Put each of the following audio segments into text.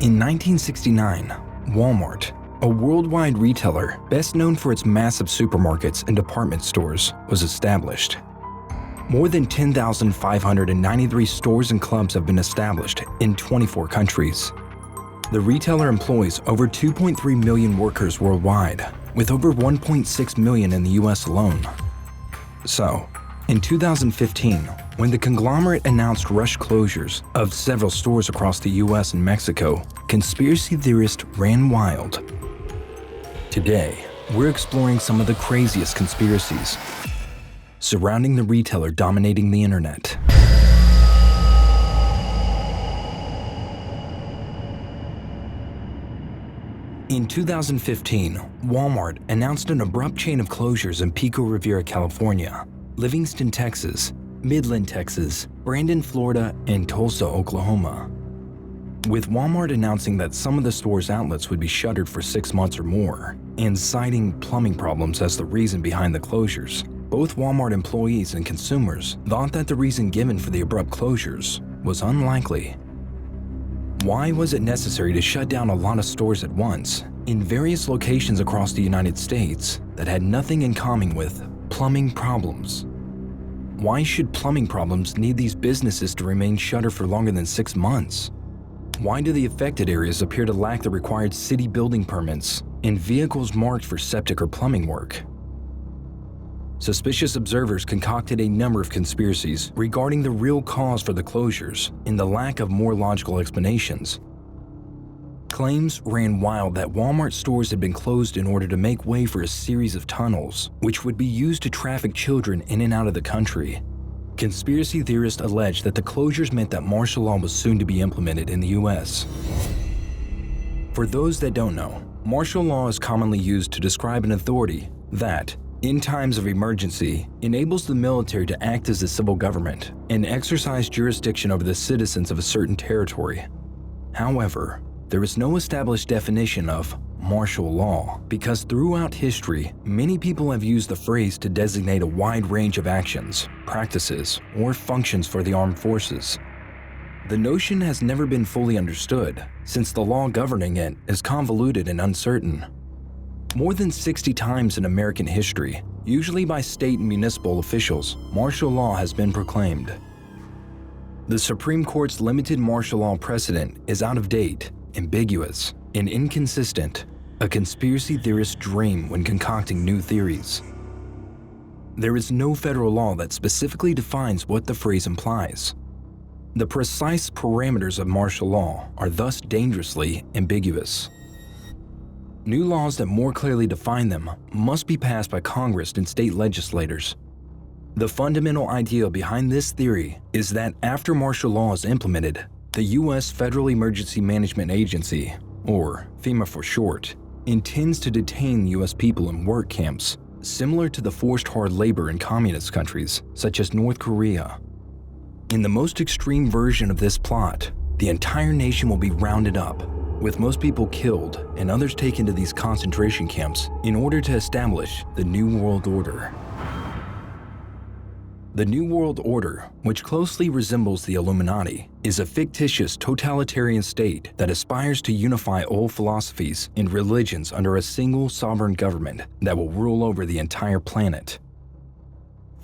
In 1969, Walmart, a worldwide retailer best known for its massive supermarkets and department stores, was established. More than 10,593 stores and clubs have been established in 24 countries. The retailer employs over 2.3 million workers worldwide, with over 1.6 million in the US alone. So, in 2015, when the conglomerate announced rush closures of several stores across the US and Mexico, conspiracy theorists ran wild. Today, we're exploring some of the craziest conspiracies surrounding the retailer dominating the internet. In 2015, Walmart announced an abrupt chain of closures in Pico Rivera, California, Livingston, Texas, Midland, Texas, Brandon, Florida, and Tulsa, Oklahoma. With Walmart announcing that some of the store's outlets would be shuttered for 6 months or more, and citing plumbing problems as the reason behind the closures, both Walmart employees and consumers thought that the reason given for the abrupt closures was unlikely. Why was it necessary to shut down a lot of stores at once in various locations across the United States that had nothing in common with plumbing problems? Why should plumbing problems need these businesses to remain shuttered for longer than 6 months? Why do the affected areas appear to lack the required city building permits and vehicles marked for septic or plumbing work? Suspicious observers concocted a number of conspiracies regarding the real cause for the closures and the lack of more logical explanations. Claims ran wild that Walmart stores had been closed in order to make way for a series of tunnels, which would be used to traffic children in and out of the country. Conspiracy theorists alleged that the closures meant that martial law was soon to be implemented in the US. For those that don't know, martial law is commonly used to describe an authority that, in times of emergency, enables the military to act as the civil government and exercise jurisdiction over the citizens of a certain territory. However, there is no established definition of martial law because throughout history, many people have used the phrase to designate a wide range of actions, practices, or functions for the armed forces. The notion has never been fully understood since the law governing it is convoluted and uncertain. More than 60 times in American history, usually by state and municipal officials, martial law has been proclaimed. The Supreme Court's limited martial law precedent is out of date, ambiguous, and inconsistent, a conspiracy theorist's dream when concocting new theories. There is no federal law that specifically defines what the phrase implies. The precise parameters of martial law are thus dangerously ambiguous. New laws that more clearly define them must be passed by Congress and state legislators. The fundamental idea behind this theory is that after martial law is implemented, the U.S. Federal Emergency Management Agency, or FEMA for short, intends to detain U.S. people in work camps similar to the forced hard labor in communist countries such as North Korea. In the most extreme version of this plot, the entire nation will be rounded up, with most people killed and others taken to these concentration camps in order to establish the New World Order. The New World Order, which closely resembles the Illuminati, is a fictitious totalitarian state that aspires to unify all philosophies and religions under a single sovereign government that will rule over the entire planet.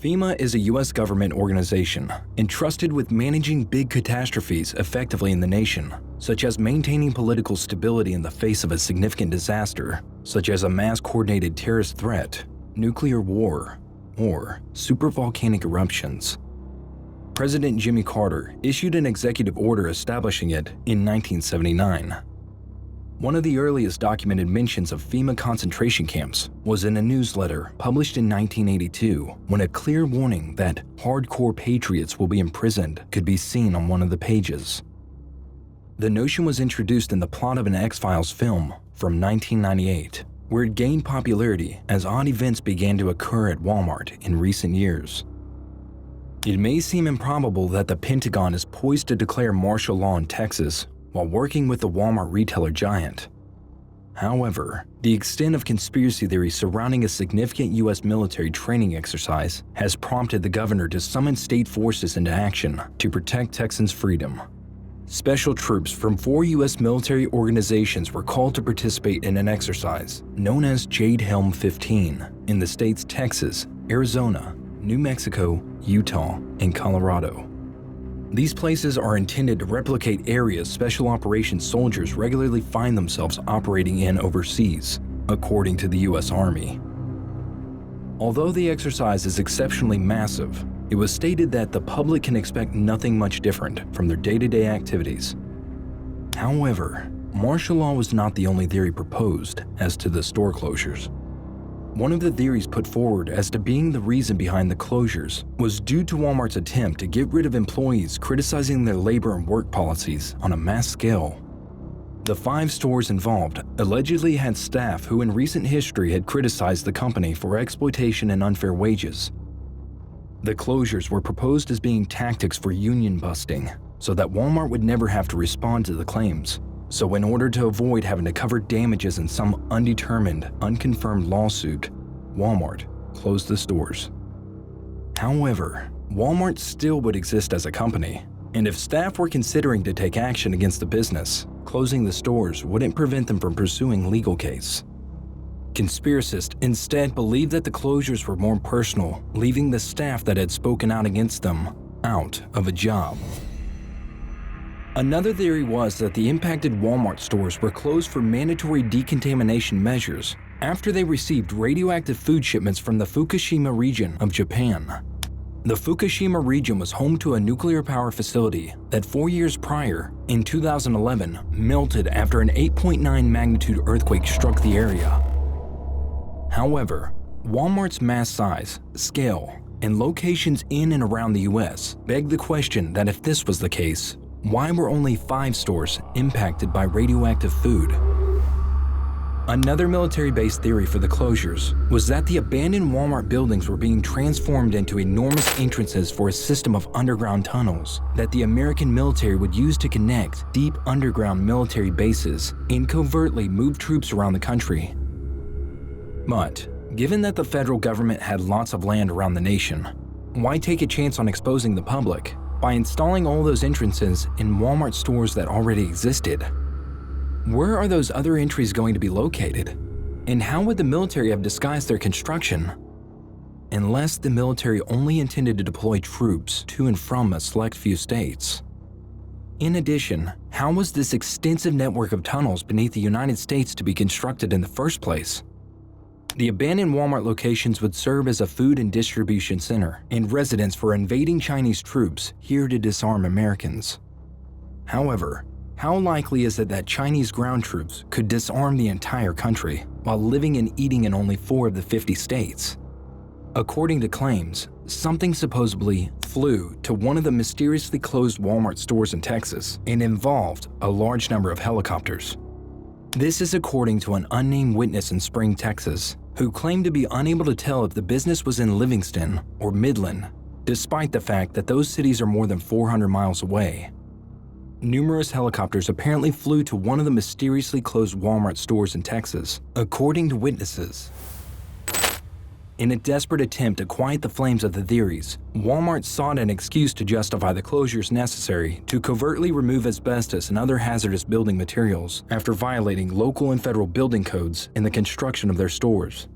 FEMA is a U.S. government organization entrusted with managing big catastrophes effectively in the nation, such as maintaining political stability in the face of a significant disaster, such as a mass-coordinated terrorist threat, nuclear war, or supervolcanic eruptions. President Jimmy Carter issued an executive order establishing it in 1979. One of the earliest documented mentions of FEMA concentration camps was in a newsletter published in 1982 when a clear warning that hardcore patriots will be imprisoned could be seen on one of the pages. The notion was introduced in the plot of an X-Files film from 1998, where it gained popularity as odd events began to occur at Walmart in recent years. It may seem improbable that the Pentagon is poised to declare martial law in Texas while working with the Walmart retailer giant. However, the extent of conspiracy theories surrounding a significant U.S. military training exercise has prompted the governor to summon state forces into action to protect Texans' freedom. special troops from 4 U.S. military organizations were called to participate in an exercise known as Jade Helm 15 in the states Texas, Arizona, New Mexico, Utah, and Colorado. These places are intended to replicate areas special operations soldiers regularly find themselves operating in overseas, according to the U.S. Army. Although the exercise is exceptionally massive, it was stated that the public can expect nothing much different from their day-to-day activities. However, martial law was not the only theory proposed as to the store closures. One of the theories put forward as to being the reason behind the closures was due to Walmart's attempt to get rid of employees criticizing their labor and work policies on a mass scale. The 5 stores involved allegedly had staff who in recent history had criticized the company for exploitation and unfair wages. The closures were proposed as being tactics for union busting, so that Walmart would never have to respond to the claims. So in order to avoid having to cover damages in some undetermined, unconfirmed lawsuit, Walmart closed the stores. However, Walmart still would exist as a company, and if staff were considering to take action against the business, closing the stores wouldn't prevent them from pursuing a legal case. Conspiracists instead believed that the closures were more personal, leaving the staff that had spoken out against them out of a job. Another theory was that the impacted Walmart stores were closed for mandatory decontamination measures after they received radioactive food shipments from the Fukushima region of Japan. The Fukushima region was home to a nuclear power facility that 4 years prior, in 2011, melted after an 8.9 magnitude earthquake struck the area. However, Walmart's mass size, scale, and locations in and around the US beg the question that if this was the case, why were only 5 stores impacted by radioactive food? Another military-based theory for the closures was that the abandoned Walmart buildings were being transformed into enormous entrances for a system of underground tunnels that the American military would use to connect deep underground military bases and covertly move troops around the country. But, given that the federal government had lots of land around the nation, why take a chance on exposing the public by installing all those entrances in Walmart stores that already existed? Where are those other entries going to be located? And how would the military have disguised their construction? Unless the military only intended to deploy troops to and from a select few states. In addition, how was this extensive network of tunnels beneath the United States to be constructed in the first place? The abandoned Walmart locations would serve as a food and distribution center and residence for invading Chinese troops here to disarm Americans. However, how likely is it that Chinese ground troops could disarm the entire country while living and eating in only 4 of the 50 states? According to claims, something supposedly flew to one of the mysteriously closed Walmart stores in Texas and involved a large number of helicopters. This is according to an unnamed witness in Spring, Texas, who claimed to be unable to tell if the business was in Livingston or Midland, despite the fact that those cities are more than 400 miles away. Numerous helicopters apparently flew to one of the mysteriously closed Walmart stores in Texas, according to witnesses. In a desperate attempt to quiet the flames of the theories, Walmart sought an excuse to justify the closures necessary to covertly remove asbestos and other hazardous building materials after violating local and federal building codes in the construction of their stores.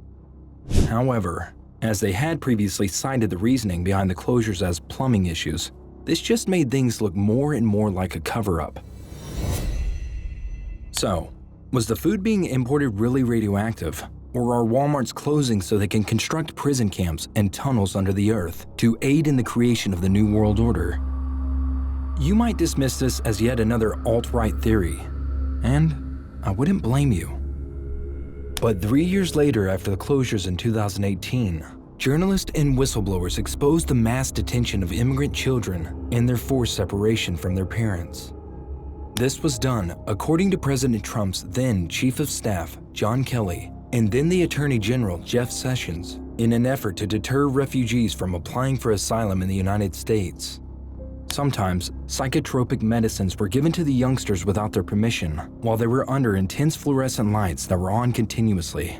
However, as they had previously cited the reasoning behind the closures as plumbing issues, this just made things look more and more like a cover-up. So, was the food being imported really radioactive? Or are Walmarts closing so they can construct prison camps and tunnels under the earth to aid in the creation of the New World Order? You might dismiss this as yet another alt-right theory, and I wouldn't blame you. But 3 years later, after the closures in 2018, journalists and whistleblowers exposed the mass detention of immigrant children and their forced separation from their parents. This was done according to President Trump's then Chief of Staff, John Kelly, and then the Attorney General, Jeff Sessions, in an effort to deter refugees from applying for asylum in the United States. Sometimes, psychotropic medicines were given to the youngsters without their permission, while they were under intense fluorescent lights that were on continuously.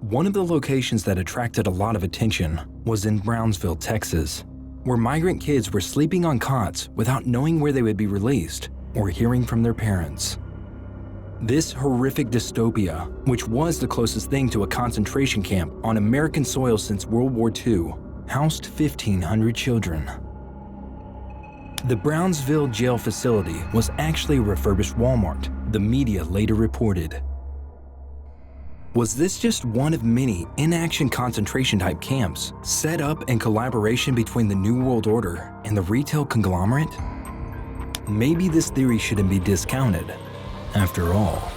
One of the locations that attracted a lot of attention was in Brownsville, Texas, where migrant kids were sleeping on cots without knowing where they would be released, or hearing from their parents. This horrific dystopia, which was the closest thing to a concentration camp on American soil since World War II, housed 1,500 children. The Brownsville jail facility was actually a refurbished Walmart, the media later reported. Was this just one of many inaction concentration-type camps set up in collaboration between the New World Order and the retail conglomerate? Maybe this theory shouldn't be discounted, after all.